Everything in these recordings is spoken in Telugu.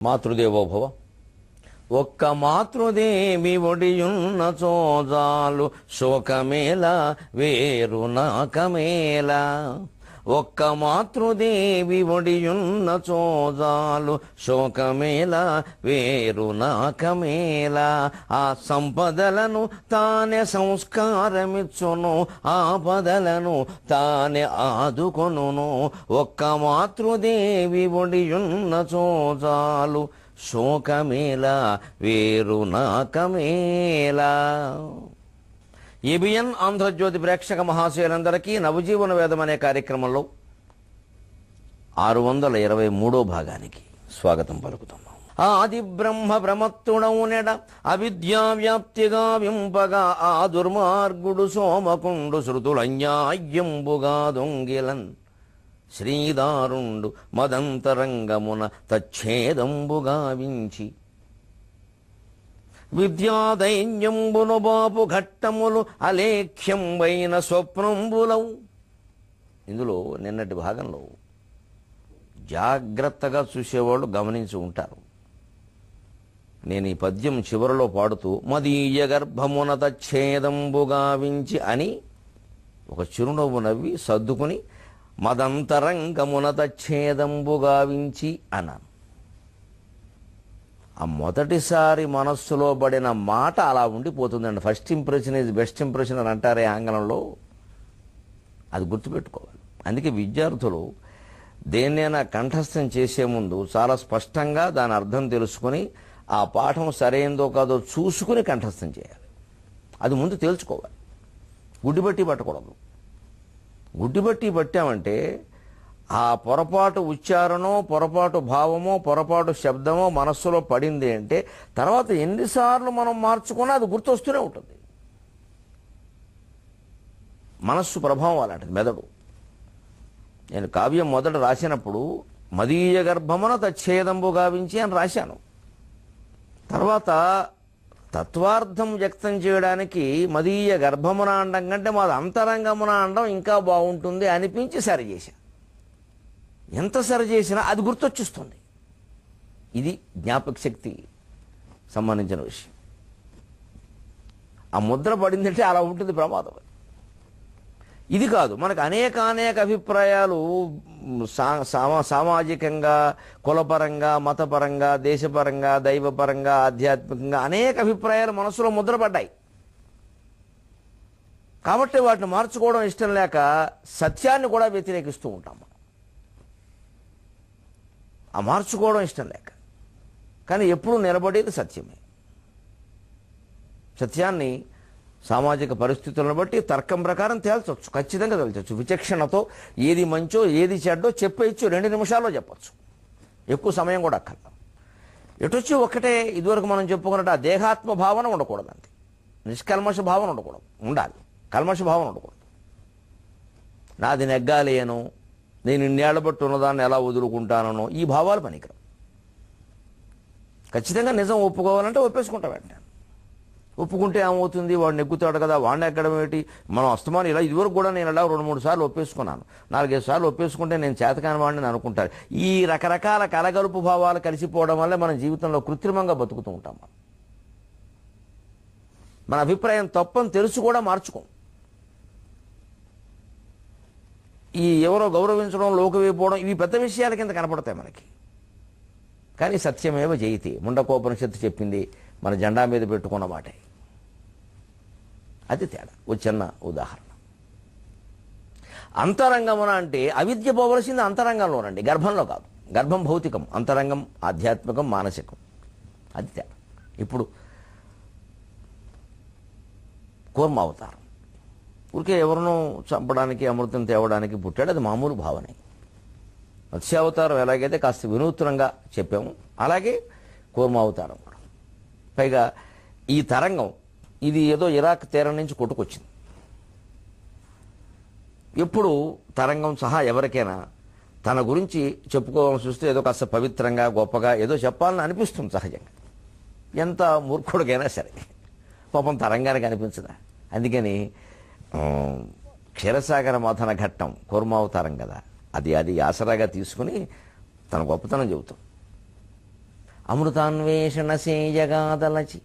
మాతృదేవోభవ. ఒక్క మాతృదేవి ఒడియున్న చోజాలు శోకమేల వేరు నాకమేల. ఒక్క మాతృదేవి ఒడియున్న చోజాలు శోకమేల వేరు నాకమేల. ఆ సంపదలను తానే సంస్కారమిచ్చును, ఆపదలను తానే ఆదుకొనును. ఒక్క మాతృదేవి ఒడియున్న చోజాలు శోకమేల వేరు నాకమేల. ఏబిఎన్ ఆంధ్రజ్యోతి ప్రేక్షక మహాశయులందరికీ నవజీవన వేదం అనే కార్యక్రమంలో 623వ భాగానికి స్వాగతం పలుకుతున్నాం. ఆది బ్రహ్మ ప్రమత్తుడౌనెడ అవిద్యా వ్యాప్తిగా వింపగా ఆ దుర్మార్గుడు సోమకుండు శృతులన్యాయ్యంబుగా దొంగిలన్. శ్రీదారుండు మదంతరంగమున తచ్ఛేదంబుగా వించి విద్యాదైన్యంబును బాపు ఘట్టములు అలేఖ్యంబైన స్వప్నంబులవు. ఇందులో నిన్నటి భాగంలో జాగ్రత్తగా చూసేవాళ్ళు గమనించి ఉంటారు. నేను ఈ పద్యం చివరిలో పాడుతూ మదీయ గర్భమున తచ్ఛేదంబుగా వించి అని ఒక చిరునవ్వు నవ్వి సర్దుకుని మదంతరంగమున తచ్ఛేదంబుగా వించి అన్నాను. ఆ మొదటిసారి మనస్సులో పడిన మాట అలా ఉండిపోతుందండి. First impression is best impression అని అంటారే ఆంగ్లంలో. అది గుర్తుపెట్టుకోవాలి. అందుకే విద్యార్థులు దేన్నైనా కంఠస్థం చేసే ముందు చాలా స్పష్టంగా దాని అర్థం తెలుసుకుని ఆ పాఠం సరైందో కాదో చూసుకుని కంఠస్థం చేయాలి. అది ముందు తేల్చుకోవాలి. గుడ్డిబట్టి పట్టకూడదు. గుడ్డిబట్టి పట్టామంటే ఆ పొరపాటు ఉచ్చారణో, పొరపాటు భావమో, పొరపాటు శబ్దమో మనస్సులో పడింది అంటే తర్వాత ఎన్నిసార్లు మనం మార్చుకున్నా అది గుర్తొస్తూనే ఉంటుంది. మనస్సు ప్రభావం అలాంటిది, మెదడు. నేను కావ్యం మొదట రాసినప్పుడు మదీయ గర్భమున తచ్ఛేదంబు గావించి అని రాశాను. తర్వాత తత్వార్థం వ్యక్తం చేయడానికి మదీయ గర్భమున అండం కంటే మాది అంతరంగమున అండం ఇంకా బాగుంటుంది అనిపించి సరిచేశా. ఎంత సరి చేసినా అది గుర్తొచ్చేస్తుంది. ఇది జ్ఞాపక శక్తి సంబంధించిన విషయం. ఆ ముద్ర పడిందంటే అలా ఉంటుంది ప్రమాదం. ఇది కాదు, మనకు అనేక అభిప్రాయాలు సామాజికంగా, కులపరంగా, మతపరంగా, దేశపరంగా, దైవపరంగా, ఆధ్యాత్మికంగా అనేక అభిప్రాయాలు మనసులో ముద్రపడ్డాయి. కాబట్టి వాటిని మార్చుకోవడం ఇష్టం లేక సత్యాన్ని కూడా వ్యతిరేకిస్తూ ఉంటాం. ఆ మార్చుకోవడం ఇష్టం లేక. కానీ ఎప్పుడూ నిలబడేది సత్యమే. సత్యాన్ని సామాజిక పరిస్థితులను బట్టి తర్కం ప్రకారం తేల్చవచ్చు, ఖచ్చితంగా తేల్చవచ్చు. విచక్షణతో ఏది మంచో ఏది చెడ్డో చెప్పేయచ్చు. 2 నిమిషాల్లో చెప్పచ్చు. ఎక్కువ సమయం కూడా అక్కర్లేదు. ఎటొచ్చి ఒక్కటే ఇదివరకు మనం చెప్పుకున్నట్టు ఆ దేహాత్మ భావన ఉండకూడదు. అంతే. నిష్కల్మష భావన ఉండకూడదు. ఉండాలి, కల్మష భావన ఉండకూడదు. నాది నెగ్గాలేను, నేను ఇన్నేళ్ల బట్టి ఉన్నదాన్ని ఎలా వదులుకుంటానో ఈ భావాలు పనికిరావు. ఖచ్చితంగా నిజం ఒప్పుకోవాలంటే ఒప్పేసుకుంటా వెంటనే. ఒప్పుకుంటే ఏమవుతుంది, వాడు నెగ్గుతాడు కదా, వాడిని ఎక్కడం ఏంటి, మనం అస్తమానం ఇలా. ఇదివరకు కూడా నేను ఇలా 2-3 సార్లు ఒప్పేసుకున్నాను. 4-5 సార్లు ఒప్పేసుకుంటే నేను చేతకాని వాడిని అనుకుంటారు. ఈ రకరకాల కలగలుపు భావాలు కలిసిపోవడం వల్ల మన జీవితంలో కృత్రిమంగా బతుకుతూ ఉంటాం. మన అభిప్రాయం తప్పని తెలుసు కూడా మార్చుకోం. ఈ ఎవరో గౌరవించడం, లోకమైపోవడం ఇవి పెద్ద విషయాల కింద కనపడతాయి మనకి. కానీ సత్యమేవ జయతి, ముండకోపనిషత్తు చెప్పింది, మన జెండా మీద పెట్టుకున్న మాటే. అది తేడా. ఒక చిన్న ఉదాహరణ. అంతరంగమున అంటే అవిద్య పోవలసింది అంతరంగంలోనండి, గర్భంలో కాదు. గర్భం భౌతికం, అంతరంగం ఆధ్యాత్మికం, మానసికం. అది తేడా. ఇప్పుడు కూర్మావతారం ఊరికే ఎవరినో చంపడానికి, అమృతం తేవడానికి పుట్టాడు, అది మామూలు భావనే. మత్స్యావతారం ఎలాగైతే కాస్త వినూత్నంగా చెప్పాము, అలాగే కూర్మావతారం కూడా. పైగా ఈ తరంగం ఇది ఏదో ఇరాక్ తీరం నుంచి కొట్టుకొచ్చింది. ఎప్పుడు తరంగం సహా ఎవరికైనా తన గురించి చెప్పుకోవాలని చూస్తే ఏదో కాస్త పవిత్రంగా, గొప్పగా ఏదో చెప్పాలని అనిపిస్తుంది సహజంగా. ఎంత మూర్ఖుడికైనా సరే పాపం తరంగానికి అనిపించదా? అందుకని క్షీరసాగర మథన ఘట్టం కూర్మావతారం కదా, అది ఆసరాగా తీసుకుని తన గొప్పతనం చెబుతాం. అమృతాన్వేషణ సేయగాదలచి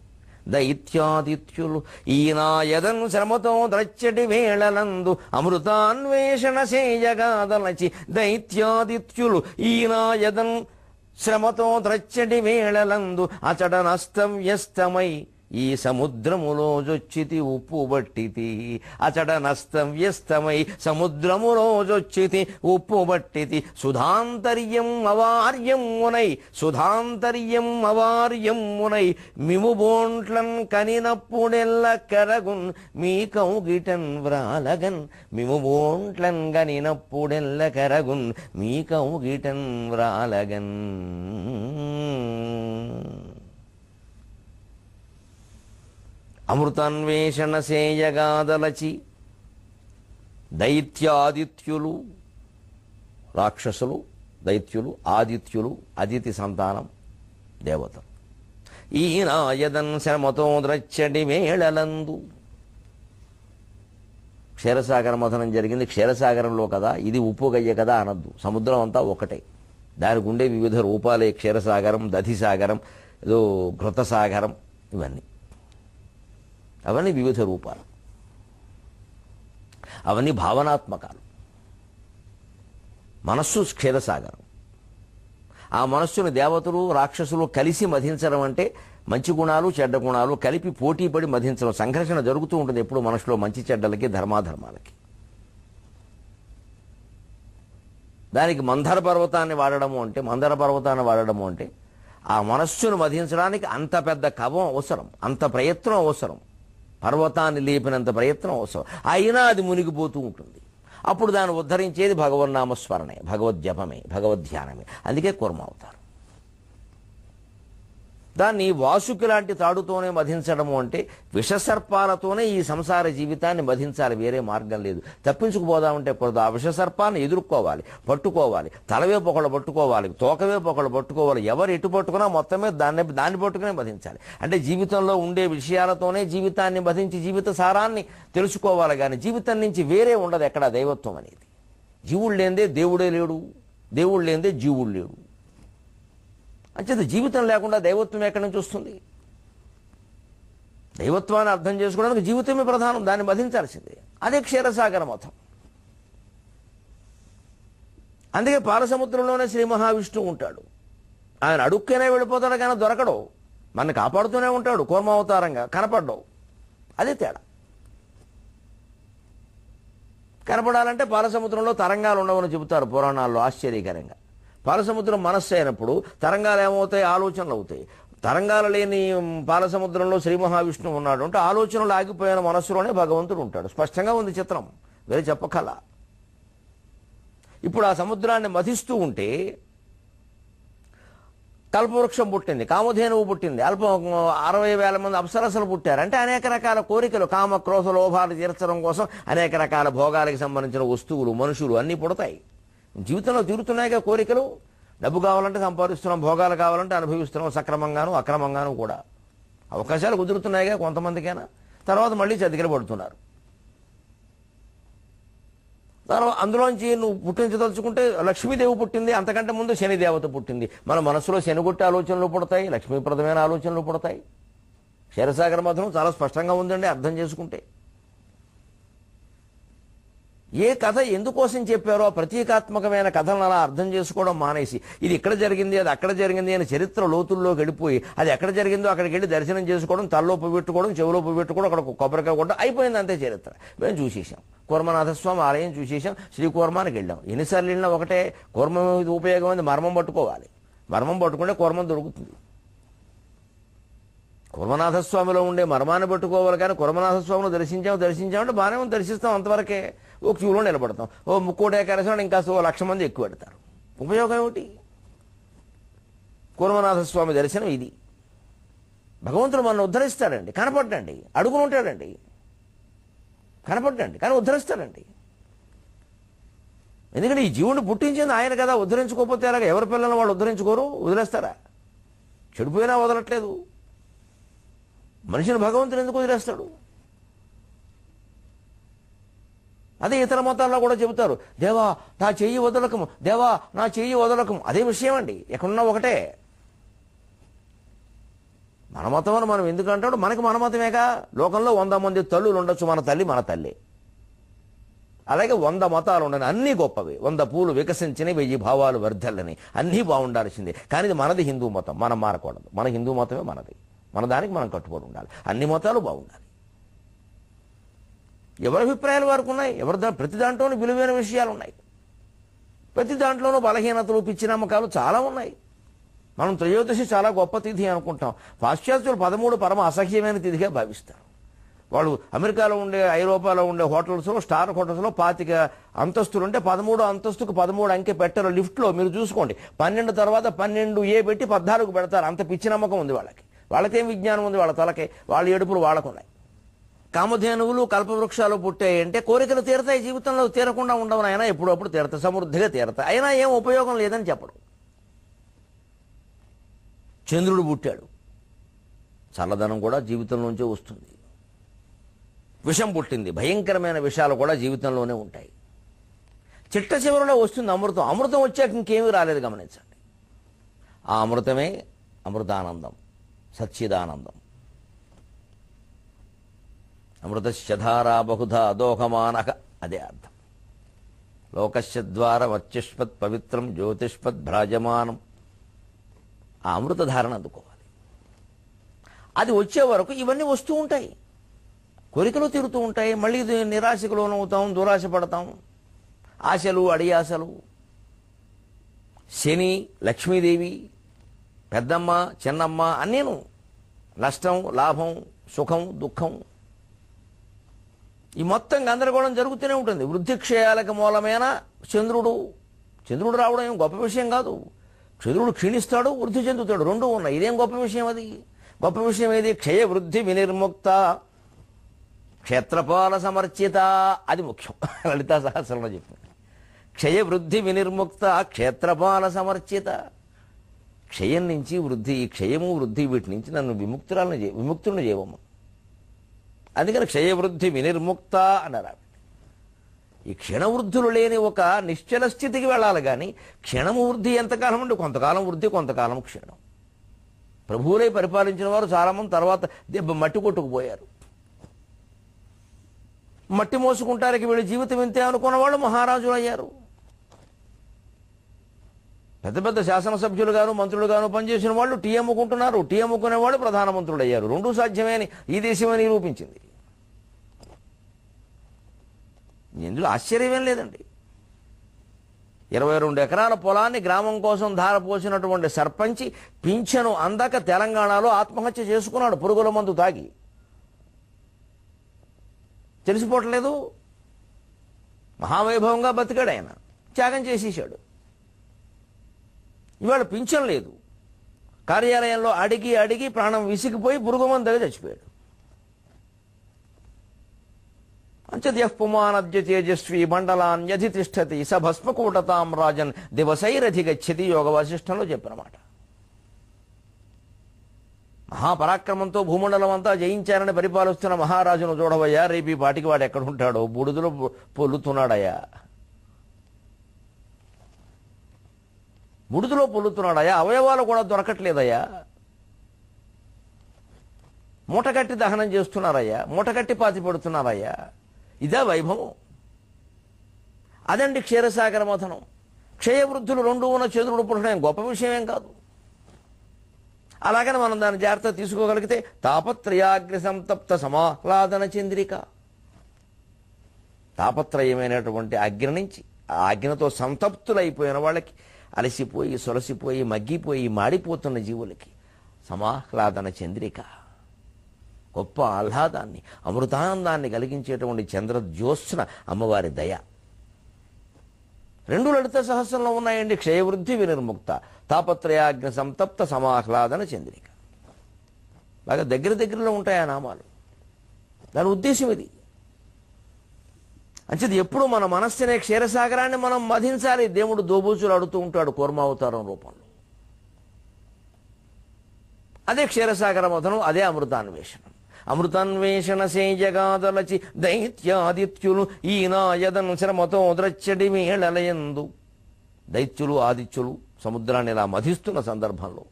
దైత్యాదిత్యులు ఈనాయదన్ శ్రమతో ద్రచ్చటి వేళలందు అమృతాన్వేషణ సేయగాదలచి దైత్యాదిత్యులు ఈనాయదన్ శ్రమతో ద్రచ్చటి వేళలందు అచట నస్తవ్యస్తమై ఈ సముద్రములో జొచ్చితి ఉప్పు బట్టితి అచట నస్తవ్యస్తమై సముద్రములో జొచ్చితి ఉప్పు బట్టితి సుధాంతర్యం అవార్యం మునై మిము బోంట్లన్ కనినప్పుడెల్ల కరగున్ మీ కౌగిటన్ వ్రాలగన్ మిము బోంట్లన్ కనినప్పుడెల్ల కరగున్ మీ కౌగిటన్ వ్రాలగన్. అమృతాన్వేషణ సేయగాదలచి దైత్యాదిత్యులు, రాక్షసులు, దైత్యులు, ఆదిత్యులు, అదితి సంతానం దేవతలు, ఈనాయదన్ శ్రమతో ద్రచ్చటి వేళలందు. క్షీరసాగర మథనం జరిగింది క్షీరసాగరంలో కదా, ఇది ఉప్పు గయ్య కదా అనద్దు. సముద్రం అంతా ఒకటే, దానికి ఉండే వివిధ రూపాలే క్షీరసాగరం, దధిసాగరం, ఏదో ఘృతసాగరం, ఇవన్నీ అవన్నీ వివిధ రూపాలు, అవన్నీ భావనాత్మకాలు. మనస్సు క్షీరసాగరం. ఆ మనస్సును దేవతలు రాక్షసులు కలిసి మధించడం అంటే మంచి గుణాలు చెడ్డ గుణాలు కలిపి పోటీపడి మధించడం. సంఘర్షణ జరుగుతూ ఉంటుంది ఎప్పుడు మనసులో, మంచి చెడ్డలకి ధర్మాధర్మాలకి. దానికి మందర పర్వతాన్ని వాడడము అంటే ఆ మనస్సును మధించడానికి అంత పెద్ద కవం అవసరం, అంత ప్రయత్నం అవసరం, పర్వతాన్ని లేపినంత ప్రయత్నం అవసరం. అయినా అది మునిగిపోతూ ఉంటుంది. అప్పుడు దాన్ని ఉద్ధరించేది భగవన్నామస్మరణే, భగవద్జపమే, భగవద్ధ్యానమే. అందుకే కూర్మ అవుతారు. దాన్ని వాసుకి లాంటి తాడుతోనే మధించడము అంటే విషసర్పాలతోనే ఈ సంసార జీవితాన్ని మధించాలి, వేరే మార్గం లేదు. తప్పించుకుపోదామంటే కుదరదు. ఆ విషసర్పాన్ని ఎదుర్కోవాలి, పట్టుకోవాలి, తలవేపు ఒకళ్ళు పట్టుకోవాలి, తోకవేపు ఒకళ్ళు పట్టుకోవాలి. ఎవరు ఎటు పట్టుకున్నా మొత్తమే దాన్ని పట్టుకునే మధించాలి. అంటే జీవితంలో ఉండే విషయాలతోనే జీవితాన్ని మధించి జీవిత సారాన్ని తెలుసుకోవాలి. కానీ జీవితం నుంచి వేరే ఉండదు ఎక్కడ దైవత్వం అనేది. జీవుడు లేనిదే దేవుడే లేడు, దేవుడు లేనిదే జీవుడు లేడు. అంచేత జీవితం లేకుండా దైవత్వం ఎక్కడి నుంచి వస్తుంది? దైవత్వాన్ని అర్థం చేసుకోవడానికి జీవితమే ప్రధానం, దాన్ని మధించాల్సిందే. అదే క్షీరసాగర మతం. అందుకే పాలసముద్రంలోనే శ్రీ మహావిష్ణువు ఉంటాడు. ఆయన అడుక్కనే వెళ్ళిపోతాడు కానీ దొరకడు, మన కాపాడుతూనే ఉంటాడు. కూర్మావతారంగా కనపడ్డావు, అదే తేడా. కనపడాలంటే పాలసముద్రంలో తరంగాలు ఉండవని చెబుతారు పురాణాల్లో ఆశ్చర్యకరంగా. పాలసముద్రం మనస్సు అయినప్పుడు తరంగాలు ఏమవుతాయి? ఆలోచనలు అవుతాయి. తరంగాలు లేని పాలసముద్రంలో శ్రీ మహావిష్ణువు ఉన్నాడు అంటే ఆలోచనలు ఆగిపోయిన మనస్సులోనే భగవంతుడు ఉంటాడు. స్పష్టంగా ఉంది చిత్రం, వేరే చెప్పకల. ఇప్పుడు ఆ సముద్రాన్ని మధిస్తూ ఉంటే కల్పవృక్షం పుట్టింది, కామధేనువు పుట్టింది, 60,000 మంది అప్సరసలు పుట్టారు. అంటే అనేక రకాల కోరికలు, కామ క్రోధ లోభాలు తీర్చడం కోసం అనేక రకాల భోగాలకు సంబంధించిన వస్తువులు, మనుషులు అన్నీ పుడతాయి. జీవితంలో తీరుతున్నాయిగా కోరికలు. డబ్బు కావాలంటే సంపాదిస్తున్నాం, భోగాలు కావాలంటే అనుభవిస్తున్నాం, సక్రమంగాను అక్రమంగాను కూడా. అవకాశాలు కుదురుతున్నాయిగా కొంతమందికైనా. తర్వాత మళ్ళీ చతికిల పడుతున్నారు. తర్వాత అందులోంచి నువ్వు పుట్టించదలుచుకుంటే లక్ష్మీదేవి పుట్టింది, అంతకంటే ముందు శనిదేవత పుట్టింది. మన మనసులో శనిగొట్టే ఆలోచనలు పుడతాయి, లక్ష్మీప్రదమైన ఆలోచనలు పుడతాయి. క్షీరసాగర మథనం చాలా స్పష్టంగా ఉందండి అర్థం చేసుకుంటే. ఏ కథ ఎందుకోసం చెప్పారో ప్రతీకాత్మకమైన కథలను అలా అర్థం చేసుకోవడం మానేసి ఇది ఇక్కడ జరిగింది అది అక్కడ జరిగింది అని చరిత్ర లోతుల్లోకి వెళ్ళిపోయి అది ఎక్కడ జరిగిందో అక్కడికి వెళ్ళి దర్శనం చేసుకోవడం, తలలో పెట్టుకోవడం, చెవిలో పెట్టుకోవడం, అక్కడ కొబ్బరికాయ కొట్టడం, అయిపోయింది అంతే చరిత్ర. మేము చూసేసాం, కూర్మనాథస్వామి ఆలయం చూసేసాం, శ్రీ కూర్మానికి వెళ్ళాం. ఎన్నిసార్లు వెళ్ళినా ఒకటే. కూర్మం ఉపయోగం ఉంది, మర్మం పట్టుకోవాలి. మర్మం పట్టుకుంటే కూర్మం దొరుకుతుంది. కూర్మనాథస్వామిలో ఉండే మర్మాన్ని పట్టుకోవాలి. కానీ కూర్మనాథస్వామిని దర్శించామంటే బాగానే ఉంది, దర్శిస్తాం అంతవరకే. ఒక క్యూలో నిలబడతాం. ముక్కోటి ఏకాదశి ఇంకా 1,00,000 మంది ఎక్కువ పెడతారు. ఉపయోగం ఏమిటి? కూర్మనాథస్వామి దర్శనం ఇది. భగవంతుడు మనల్ని ఉద్ధరిస్తాడండి, కనపడ్డండి, అడుగును ఉంటాడండి, కనపడ్డండి, కానీ ఉద్ధరిస్తాడండి. ఎందుకంటే ఈ జీవుడిని పుట్టించింది ఆయన కదా, ఉద్ధరించుకోకపోతే అలాగా ఎవరి పిల్లలను వాళ్ళు ఉద్ధరించుకోరు, వదిలేస్తారా? చెడిపోయినా వదలట్లేదు. మనిషిని భగవంతుడు ఎందుకు వదిలేస్తాడు? అదే ఇతర మతాల్లో కూడా చెబుతారు, దేవా నా చెయ్యి వదలకము, దేవా నా చెయ్యి వదలకము. అదే విషయం అండి, ఎక్కడున్నా ఒకటే. మన మతం అని మనం ఎందుకు అంటాడు? మనకి మన మతమేగా. లోకంలో 100 మంది తల్లులు ఉండొచ్చు, మన తల్లి మన తల్లి. అలాగే 100 మతాలు ఉండని, అన్నీ గొప్పవి. 100 పూలు వికసించని 1000 భావాలు వర్ధల్లని, అన్నీ బాగుండాల్సిందే. కానీ ఇది మనది హిందూ మతం, మనం మారకూడదు. మన హిందూ మతమే మనది, మన దానికి మనం కట్టుబడి ఉండాలి. అన్ని మతాలు బాగుండాలి. ఎవరి అభిప్రాయాలు వారికి ఉన్నాయి. ప్రతి దాంట్లోనూ విలువైన విషయాలు ఉన్నాయి. ప్రతి దాంట్లోనూ బలహీనతలు, పిచ్చి నమ్మకాలు చాలా ఉన్నాయి. మనం త్రయోదశి చాలా గొప్ప తిథి అనుకుంటాం. పాశ్చాత్యులు 13 పరమ అసహ్యమైన తిథిగా భావిస్తారు. వాళ్ళు అమెరికాలో ఉండే, ఐరోపాలో ఉండే హోటల్స్లో, స్టార్ హోటల్స్లో 25 అంతస్తులు ఉంటే 13 అంతస్తుకు 13 అంకె పెట్టరు. లిఫ్ట్లో మీరు చూసుకోండి, 12 తర్వాత 12A పెట్టి 14 పెడతారు. అంత పిచ్చి నమ్మకం ఉంది వాళ్ళకి. వాళ్ళకేం విజ్ఞానం ఉంది? వాళ్ళ తలకే. వాళ్ళ ఏడుపులు వాళ్ళకున్నాయి. కామధేనువులు, కల్పవృక్షాలు పుట్టాయి అంటే కోరికలు తీరతాయి. జీవితంలో తీరకుండా ఉండవని అయినా ఎప్పుడప్పుడు తీరతాయి, సమృద్ధిగా తీరతాయి. అయినా ఏం ఉపయోగం లేదని చెప్పడు. చంద్రుడు పుట్టాడు, చల్లదనం కూడా జీవితంలోంచే వస్తుంది. విషం పుట్టింది, భయంకరమైన విషయాలు కూడా జీవితంలోనే ఉంటాయి. చిట్ట చివరిలో వస్తుంది అమృతం. అమృతం వచ్చాక ఇంకేమీ రాలేదు, గమనించండి. ఆ అమృతమే అమృతానందం, సచ్చిదానందం. అమృతశ్చధారా బహుధా అదోహమానక, అదే అర్థం. లోకస్య ద్వారం అత్యుష్పత్ పవిత్రం జ్యోతిష్పత్ భ్రాజమానం. ఆ అమృతధారణ అందుకోవాలి. అది వచ్చే వరకు ఇవన్నీ వస్తూ ఉంటాయి. కోరికలు తీరుతూ ఉంటాయి. మళ్ళీ నిరాశకు లోనవుతాం, దురాశ పడతాం. ఆశలు, అడియాసలు, శని, లక్ష్మీదేవి, పెద్దమ్మ, చిన్నమ్మ అన్నీను. నష్టం, లాభం, సుఖం, దుఃఖం, ఈ మొత్తం గందరగోళం జరుగుతూనే ఉంటుంది. వృద్ధిక్షయాలకు మూలమైన చంద్రుడు. చంద్రుడు రావడం ఏం గొప్ప విషయం కాదు. చంద్రుడు క్షీణిస్తాడు, వృద్ధి చెందుతాడు, రెండూ ఉన్నాయి. ఇదేం గొప్ప విషయం? అది గొప్ప విషయం ఏది? క్షయ వృద్ధి వినిర్ముక్త క్షేత్రపాల సమర్చిత. అది ముఖ్యం. లలితా సహస్రంలో చెప్పింది. క్షయ వృద్ధి వినిర్ముక్త క్షేత్రపాల సమర్చిత. క్షయం నుంచి వృద్ధి, ఈ క్షయము వృద్ధి వీటి నుంచి నన్ను విముక్తులను చేయవమ్మ. అందుకని క్షయవృద్ధి వినిర్ముక్త అన్నారు. ఈ క్షణవృద్ధులు లేని ఒక నిశ్చల స్థితికి వెళ్ళాలి. కానీ క్షణము వృద్ధి ఎంతకాలం ఉండి, కొంతకాలం వృద్ధి, కొంతకాలం క్షీణం. ప్రభువులై పరిపాలించిన వారు చాలామంది తర్వాత దెబ్బ మట్టి కొట్టుకుపోయారు. మట్టి మోసుకుంటానికి వీళ్ళ జీవితం ఇంతే అనుకున్న వాళ్ళు మహారాజులు అయ్యారు. పెద్ద పెద్ద శాసనసభ్యులు గాను, మంత్రులు గాను పనిచేసిన వాళ్ళు టీ అమ్ముకుంటున్నారు. టీ అమ్ముకునే వాళ్ళు ప్రధానమంత్రులు అయ్యారు. రెండూ సాధ్యమని ఈ దేశమే నిరూపించింది. ఇందులో ఆశ్చర్యమేం లేదండి. 22 ఎకరాల పొలాన్ని గ్రామం కోసం ధారపోసినటువంటి సర్పంచి పింఛను అందక తెలంగాణలో ఆత్మహత్య చేసుకున్నాడు, పురుగుల మందు తాగి. తెలిసిపోవట్లేదు. మహావైభవంగా బతికాడు ఆయన, త్యాగం చేసేసాడు. ఇవాళ పింఛన్ లేదు. కార్యాలయంలో అడిగి అడిగి ప్రాణం విసిగిపోయి పురుగు మందు దగ్గర చచ్చిపోయాడు. అంచద్య పుమానద్య తేజస్వి మండలాన్యధి తిష్టతి స భస్మకూటతాం రాజన్ దివసైరధిగచ్చతి. యోగ వాసిష్టంలో చెప్పినమాట. మహాపరాక్రమంతో భూమండలం అంతా జయించారని పరిపాలిస్తున్న మహారాజును చూడవయ్యా. రేపు ఈ పాటికి వాడు ఎక్కడుంటాడో, బూడిదలో పొల్లుతున్నాడయ్యా. బుడిదలో పొల్లుతున్నాడయ్యా. అవయవాలు కూడా దొరకట్లేదయ్యా. మూటగట్టి దహనం చేస్తున్నారయ్యా, మూటగట్టి పాతి పెడుతున్నారయ్యా. ఇదే వైభవం. అదండి క్షీరసాగర మథనం. క్షయవృద్ధులు 2 ఉన్న చంద్రుడు పుట్టడం గొప్ప విషయమేం కాదు. అలాగని మనం దాన్ని జాగ్రత్త తీసుకోగలిగితే తాపత్రయాగ్ని సంతప్త సమాహ్లాదన చంద్రిక. తాపత్రయమైనటువంటి అగ్ని నుంచి, ఆ అగ్నితో సంతప్తులైపోయిన వాళ్ళకి, అలసిపోయి సొలసిపోయి మగ్గిపోయి మాడిపోతున్న జీవులకి సమాహ్లాదన చంద్రిక. గొప్ప ఆహ్లాదాన్ని, అమృతానందాన్ని కలిగించేటువంటి చంద్రజ్యోత్స్న అమ్మవారి దయ. 2 లలిత సహస్రంలో ఉన్నాయండి. క్షయవృద్ధి వినిర్ముక్త, తాపత్రయాగ్ని సంతప్త సమాహ్లాదన చంద్రిక. బాగా దగ్గరలో ఉంటాయి ఆ నామాలు. దాని ఉద్దేశం ఇది. అంచేది ఎప్పుడు మన మనస్సునే క్షీరసాగరాన్ని మనం మధించాలి. దేవుడు దోబూచులు అడుతూ ఉంటాడు కూర్మావతారం రూపంలో. అదే క్షీరసాగర మథనం, అదే అమృతాన్వేషణం. అమృతాన్వేషణ సేజగాదలచి దైత్యాదిత్యులు ఈనాయదను శ్రమతో ద్రచ్చడి మేళలయందు. దైత్యులు, ఆదిత్యులు సముద్రాన్ని ఇలా మధిస్తున్న సందర్భంలో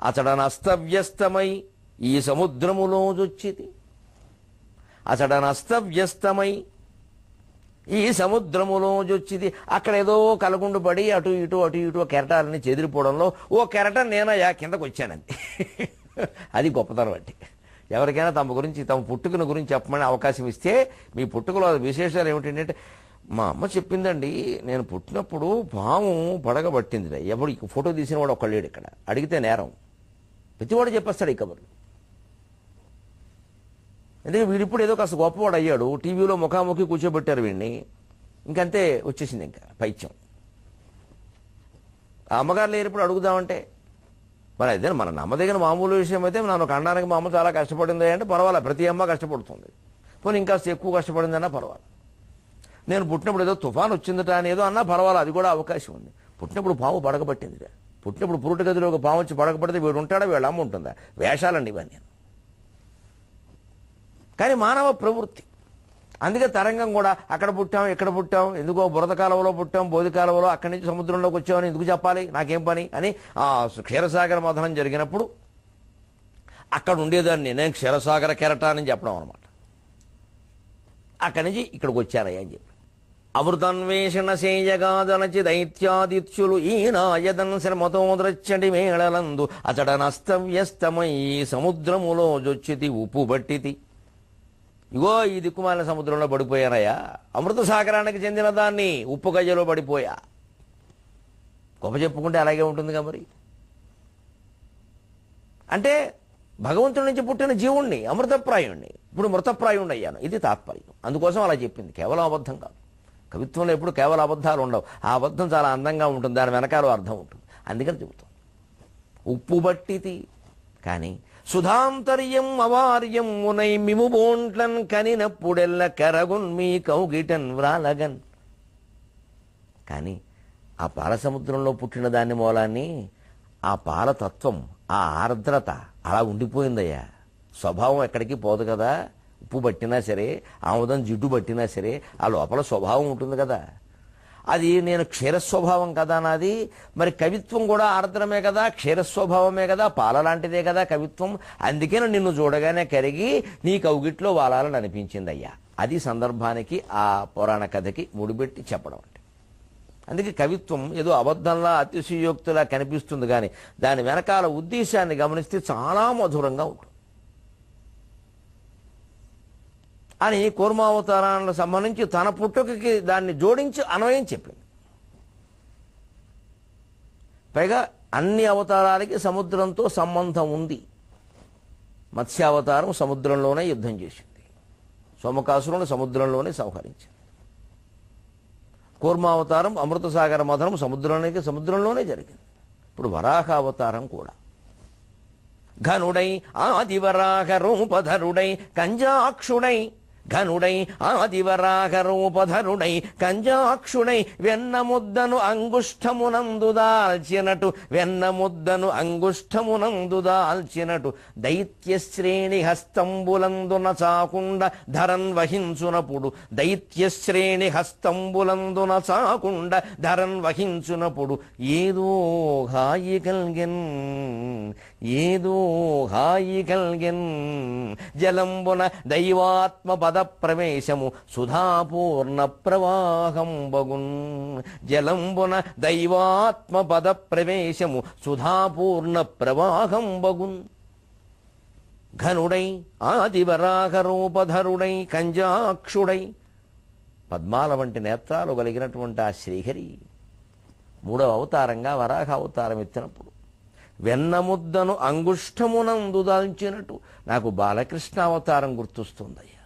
అచడనస్తవ్యస్తమై ఈ సముద్రములో జొచ్చితి. అచడనస్తవ్యస్తమై ఈ సముద్రములో జొచ్చిది. అక్కడ ఏదో కలగుండు పడి అటు ఇటు కెరటాలని చెదిరిపోవడంలో ఓ కెరటం నేనయ్యా కిందకు వచ్చానండి. అది గొప్పతనం అంటే. ఎవరికైనా తమ గురించి తమ పుట్టుకను గురించి చెప్పమని అవకాశం ఇస్తే మీ పుట్టుకలో విశేషాలు ఏమిటంటే, మా అమ్మ చెప్పిందండి, నేను పుట్టినప్పుడు పాము పడగ పట్టింది. ఎవడు ఫోటో తీసిన వాడు ఒక్కళ్ళు లేడు ఇక్కడ. అడిగితే నేరం. ప్రతివాడు చెప్పేస్తాడు ఈ కబుర్లు. ఎందుకంటే వీడిప్పుడు ఏదో కాస్త గొప్పవాడు అయ్యాడు. టీవీలో ముఖాముఖి కూర్చోబెట్టారు వీడిని. ఇంకంతే వచ్చేసింది ఇంకా పైత్యం. ఆ అమ్మగారు లేనప్పుడు అడుగుదామంటే మరి అదే మన నమ్మదగిన మామూలు విషయం అయితే నన్ను కనడానికి మా అమ్మ చాలా కష్టపడింది అంటే పర్వాలేదు. ప్రతి అమ్మ కష్టపడుతుంది. పోనీ ఇంకా ఎక్కువ కష్టపడిందన్నా పర్వాలేదు. నేను పుట్టినప్పుడు ఏదో తుఫాన్ వచ్చిందట అని ఏదో అన్నా పర్వాలేదు. అది కూడా అవకాశం ఉంది. పుట్టినప్పుడు పాము పడకబట్టింది. పుట్టినప్పుడు పురుటి గదిలో ఒక పాము వచ్చి పడకపడితే వీడు ఉంటాడా, వీళ్ళ అమ్మ ఉంటుందా? వేషాలండి ఇవన్నీ. కానీ మానవ ప్రవృత్తి. అందుకే తరంగం కూడా అక్కడ పుట్టాం ఇక్కడ పుట్టాం, ఎందుకో బురద కాలువలో పుట్టాం, బోధి కాలువలో, అక్కడి నుంచి సముద్రంలోకి వచ్చామని ఎందుకు చెప్పాలి, నాకేం పని అని ఆ క్షీరసాగర మథనం జరిగినప్పుడు అక్కడ ఉండేదాన్ని నేను క్షీరసాగర కెరటానని చెప్పడం అనమాట. అక్కడి నుంచి ఇక్కడికి వచ్చానయ్యా అని చెప్పి. అమృతన్వేషణ సేయగాదనచి దైత్యాదిత్యులు ఈనాయదన్ శ్రమతోద్రచ్చడి మేళలందు అచడనస్తవ్యస్తమై సముద్రములో జొచ్చితి ఉప్పు బట్టితి. ఇగో ఈ దిక్కుమాలిన సముద్రంలో పడిపోయానయ్యా, అమృత సాగరానికి చెందిన దాన్ని ఉప్పు గయ్యలో పడిపోయా. గొప్ప చెప్పుకుంటే అలాగే ఉంటుందిగా మరి. అంటే భగవంతుడి నుంచి పుట్టిన జీవుణ్ణి, అమృతప్రాయుణ్ణి, ఇప్పుడు మృతప్రాయుణ్ణి అయ్యాను. ఇది తాత్పర్యం. అందుకోసం అలా చెప్పింది. కేవలం అబద్ధం కాదు. కవిత్వంలో ఎప్పుడు కేవలం అబద్ధాలు ఉండవు. ఆ అబద్ధం చాలా అందంగా ఉంటుంది. దాని వెనకాల అర్థం ఉంటుంది. అందుకని చెబుతాం ఉప్పు బట్టితి. కానీ సుధాంతర్యం అవార్యం మునై మిము బోంట్లన్ కనినప్పుడెల్ల కరగున్ మీ కౌగిటన్ వ్రాలగన్. కానీ ఆ పాల సముద్రంలో పుట్టిన దాని మూలాన్ని ఆ పాలతత్వం, ఆ ఆర్ద్రత అలా ఉండిపోయిందయ్యా. స్వభావం ఎక్కడికి పోదు కదా. ఉప్పు పట్టినా సరే, ఆముదం జిడ్డు పట్టినా సరే, ఆ లోపల స్వభావం ఉంటుంది కదా. అది నేను క్షీరస్వభావం కదా నాది. మరి కవిత్వం కూడా ఆర్ద్రమే కదా, క్షీరస్వభావమే కదా, పాల లాంటిదే కదా కవిత్వం. అందుకే నిన్ను చూడగానే కరిగి నీ కౌగిట్లో వాలాలని అనిపించింది అయ్యా. అది సందర్భానికి ఆ పురాణ కథకి ముడిపెట్టి చెప్పడం అంటే. అందుకే కవిత్వం ఏదో అబద్ధంలా అతిశయోక్తిలా కనిపిస్తుంది, కానీ దాని వెనకాల ఉద్దేశాన్ని గమనిస్తే చాలా మధురంగా ఉంటుంది అని కూర్మావతారానికి సంబంధించి తన పుట్టుకకి దాన్ని జోడించి అన్వయం చెప్పింది. పైగా అన్ని అవతారాలకి సముద్రంతో సంబంధం ఉంది. మత్స్యావతారం సముద్రంలోనే యుద్ధం చేసింది, సోమకాసురుని సముద్రంలోనే సంహరించింది. కూర్మావతారం అమృతసాగర మథనం సముద్రంలోనే జరిగింది. ఇప్పుడు వరాహావతారం కూడా ఘనుడై ఆదివరాహ రూపధరుడై కంజాక్షుడై, ఘనుడై ఆదివరాహ రూపధరుడై కంజాక్షుడై వెన్నముద్దను అంగుష్టమునందు దాల్చినటు, వెన్నముద్దను అంగుష్టమునందు దాల్చినటు దైత్యశ్రేణి హస్తంబులందున చాకుండ ధరన్ వహించునప్పుడు, దైత్యశ్రేణి హస్తంబులందున చాకుండ ధరన్ వహించునప్పుడు ఏదో హాయి కల్గెన్, ఏదో హాయి కల్గెన్. జలంబున దైవాత్మ పద ప్రవేశము సుధాపూర్ణ ప్రవాహం బగున్, జలంబున దైవాత్మ పద ప్రవేశము సుధాపూర్ణ ప్రవాహం బగున్. ఘనుడై ఆదివరాహ రూపధరుడై కంజాక్షుడై, పద్మాల వంటి నేత్రాలు కలిగినటువంటి ఆ శ్రీహరి మూడవ అవతారంగా వరాహ అవతారం ఎత్తినప్పుడు వెన్నముద్దను అంగుష్టమునందు దాల్చినట్టు నాకు బాలకృష్ణ అవతారం గుర్తొస్తుందయ్యా.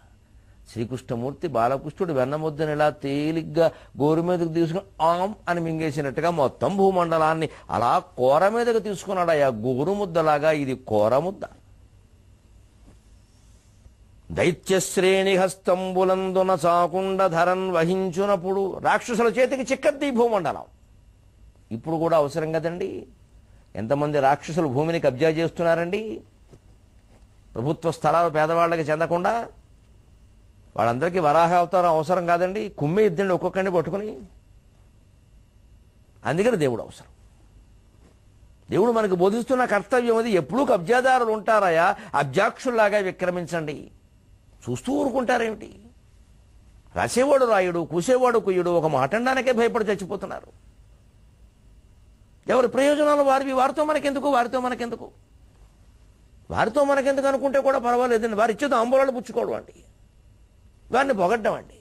శ్రీకృష్ణమూర్తి బాలకృష్ణుడు వెన్నముద్దను ఇలా తేలిగ్గా గోరు మీదకు తీసుకుని ఆం అని మింగేసినట్టుగా మొత్తం భూమండలాన్ని అలా కోర మీదకు తీసుకున్నాడయ్యా. గోరు ముద్దలాగా ఇది కోర ముద్ద. దైత్యశ్రేణి హస్తంబులందున చాకుండ ధరన్ వహించునప్పుడు రాక్షసుల చేతికి చిక్కద్ది భూమండలం. ఇప్పుడు కూడా అవసరం కదండి. ఎంతమంది రాక్షసులు భూమిని కబ్జా చేస్తున్నారండి. ప్రభుత్వ స్థలాలు పేదవాళ్ళకి చెందకుండా వాళ్ళందరికీ వరాహ అవతారం అవసరం కాదండి. కుమ్మి ఇద్దండి ఒక్కొక్కడిని పట్టుకుని. అందుకని దేవుడు అవసరం. దేవుడు మనకు బోధిస్తున్న కర్తవ్యం అది. ఎప్పుడూ కబ్జాదారులు ఉంటారయా, అబ్జాక్షుల్లాగా విక్రమించండి. చూస్తూ ఊరుకుంటారేమిటి? రాసేవాడు రాయుడు, కూసేవాడు కుయ్యుడు, ఒక మాట అనడానికే భయపడి చచ్చిపోతున్నారు. ఎవరి ప్రయోజనాలు వారివి, వారితో మనకెందుకు అనుకుంటే కూడా పర్వాలేదండి. వారి ఇచ్చేది ఆంబోళాలు పుచ్చుకోవడం అండి, వారిని పొగడ్డం అండి.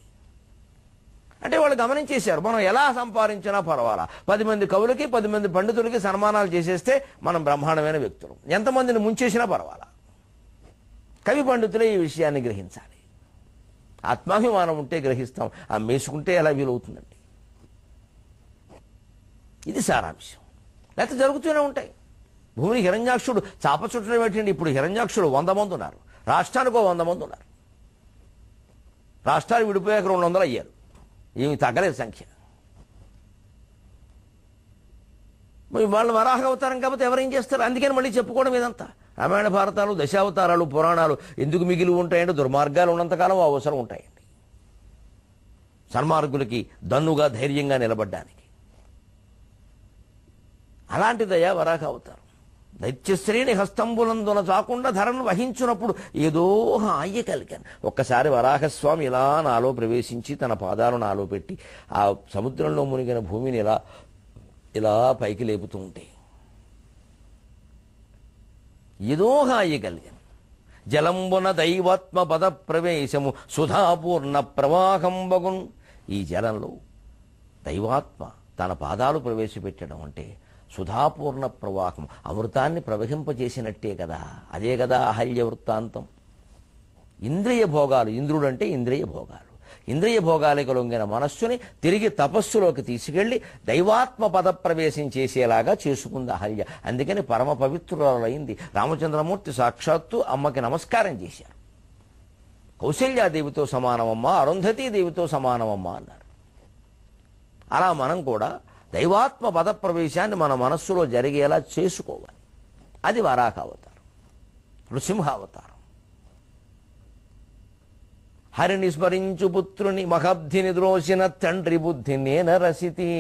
అంటే వాళ్ళు గమనించేశారు, మనం ఎలా సంపాదించినా పర్వాలా, 10 మంది కవులకి 10 మంది పండితులకి సన్మానాలు చేసేస్తే మనం బ్రహ్మాండమైన వ్యక్తులు. ఎంతమందిని ముంచేసినా పర్వాలా. కవి పండితులే ఈ విషయాన్ని గ్రహించాలి. ఆత్మాభిమానం ఉంటే గ్రహిస్తాం, అమ్మేసుకుంటే ఎలా వీలవుతుందండి? ఇది సారాంశం. లేకపోతే జరుగుతూనే ఉంటాయి. భూమిని హిరణ్యాక్షుడు చాప చుట్టడం ఏంటండి? ఇప్పుడు హిరణ్యాక్షుడు 100 మంది ఉన్నారు, రాష్ట్రానికి 100 మంది ఉన్నారు. రాష్ట్రాలు విడిపోయాక 200 అయ్యారు. ఏమి తగ్గలేదు సంఖ్య. మరి వాళ్ళు వరాహ అవతారం కాబట్టి ఎవరేం చేస్తారు? అందుకని మళ్ళీ చెప్పుకోవడం ఇదంతా. రామాయణ భారతాలు, దశావతారాలు, పురాణాలు ఎందుకు మిగిలి ఉంటాయంటే దుర్మార్గాలు ఉన్నంతకాలం అవసరం ఉంటాయండి. సన్మార్గులకి దన్నుగా ధైర్యంగా నిలబడ్డానికి. అలాంటిదయ్యా వరాహ అవతారం. దైత్యశ్రేణి హస్తంబులందున చాకుండా ధరను వహించున్నప్పుడు ఏదో హాయి కలిగాను. ఒక్కసారి వరాహస్వామి ఇలా నాలో ప్రవేశించి తన పాదాలు నాలో పెట్టి ఆ సముద్రంలో మునిగిన భూమిని ఇలా పైకి లేపుతూ ఉంటే ఏదో హాయి కలిగాను. జలంబున దైవాత్మ పద ప్రవేశము సుధాపూర్ణ ప్రవాహం బగున్. ఈ జలంలో దైవాత్మ తన పాదాలు ప్రవేశపెట్టడం అంటే సుధాపూర్ణ ప్రవాహం, అమృతాన్ని ప్రవహింపజేసినట్టే కదా. అదే కదా అహల్య వృత్తాంతం. ఇంద్రియ భోగాలు, ఇంద్రుడు అంటే ఇంద్రియ భోగాలు, ఇంద్రియ భోగాలకు లొంగిన మనస్సుని తిరిగి తపస్సులోకి తీసుకెళ్లి దైవాత్మ పద ప్రవేశం చేసేలాగా చేసుకుంది అహల్య. అందుకని పరమ పవిత్రులైంది. రామచంద్రమూర్తి సాక్షాత్తు అమ్మకి నమస్కారం చేశారు. కౌశల్యాదేవితో సమానమమ్మా, అరుంధతీదేవితో సమానమమ్మా అన్నారు. అలా మనం కూడా దైవాత్మ పద ప్రవేశాన్ని మన మనస్సులో జరిగేలా చేసుకోవాలి. అది వరాహ అవతారం, నృసింహావతారం. హరిని స్మరించు పుత్రుని మహబ్ధిని ద్రోసిన తండ్రి బుద్ధి నేనరసితి.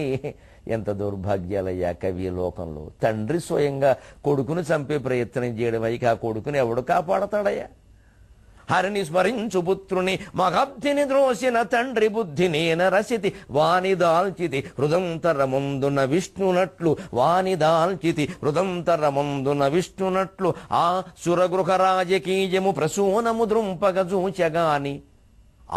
ఎంత దౌర్భాగ్యాలయ్యా కవి లోకంలో. తండ్రి స్వయంగా కొడుకును చంపే ప్రయత్నం చేయడం, అయితే ఆ కొడుకుని ఎవడు కాపాడతాడయ్యా? హరిని స్మరించు పుత్రుని మగబ్ధిని ద్రోసిన తండ్రి బుద్ధి నేన రసితి. వాని దాల్చితి హృదంతరముందున విష్ణునట్లు, వాని దాల్చితి హృదంతరముందున విష్ణునట్లు. ఆ సురగృహ రాజకీయము ప్రసూనము ద్రుంపగ చూచగాని,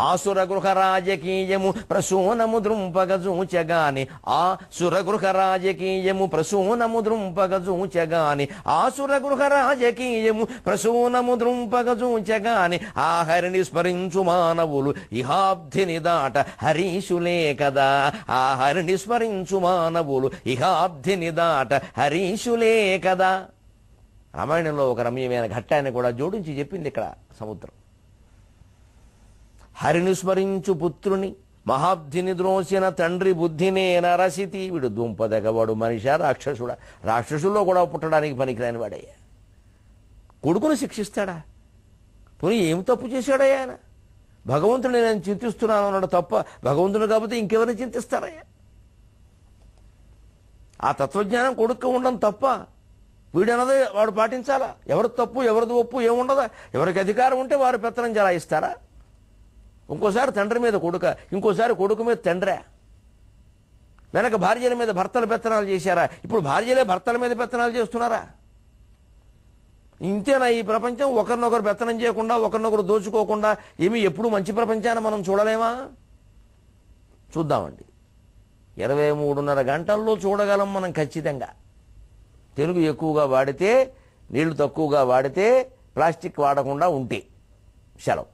ఆసురగృహ రాజకీయము ప్రసూనము ద్రుంపగ చూచగాని, ఆ సురగృహ రాజకీయము ప్రసూనము ద్రుంపగ చూచగాని, ఆసురగృహ రాజకీయము ప్రసూనము ద్రుంపగ చూచగాని. ఆ హరిని స్మరించు మానవులు ఇహాబ్ధిని దాట హరీషులే కదా. ఆ హరిని స్మరించు మానవులు ఇహాబ్ధిని దాట హరీషులే కదా. రామాయణంలో ఒక రమ్యమైన ఘట్టాన్ని కూడా జోడించి చెప్పింది ఇక్కడ సముద్రం. హరిని స్మరించు పుత్రుని మహాబ్ధిని ద్రోసిన తండ్రి బుద్ధినే నరసితి. వీడు దుంపదగవాడు మనిషా రాక్షసుడా? రాక్షసుల్లో కూడా పుట్టడానికి పనికిరాని వాడయ్యా. కొడుకును శిక్షిస్తాడా? పోనీ ఏం తప్పు చేశాడయ్యా ఆయన? భగవంతుడిని నేను చింతిస్తున్నాను అన్నాడు తప్ప, భగవంతుడు కాబట్టి ఇంకెవరిని చింతిస్తారయ్యా? ఆ తత్వజ్ఞానం కొడుకు ఉండడం తప్ప, వీడన్నదే వాడు పాటించాలా? ఎవరి తప్పు ఎవరిది ఒప్పు ఏముండదా? ఎవరికి అధికారం ఉంటే వారు పెత్తనం జలాయిస్తారా? ఇంకోసారి తండ్రి మీద కొడుక, ఇంకోసారి కొడుకు మీద తండ్రా? వెనక భార్యల మీద భర్తలు పెత్తనాలు చేశారా? ఇప్పుడు భార్యలే భర్తల మీద పెత్తనాలు చేస్తున్నారా? ఇంతేనా ఈ ప్రపంచం? ఒకరినొకరు పెత్తనం చేయకుండా, ఒకరినొకరు దోచుకోకుండా ఏమి ఎప్పుడు మంచి ప్రపంచాన్ని మనం చూడలేమా? చూద్దామండి. 23:30 గంటల్లో చూడగలం మనం ఖచ్చితంగా. తెలుగు ఎక్కువగా వాడితే, నీళ్లు తక్కువగా వాడితే, ప్లాస్టిక్ వాడకుండా ఉంటే సెలవు.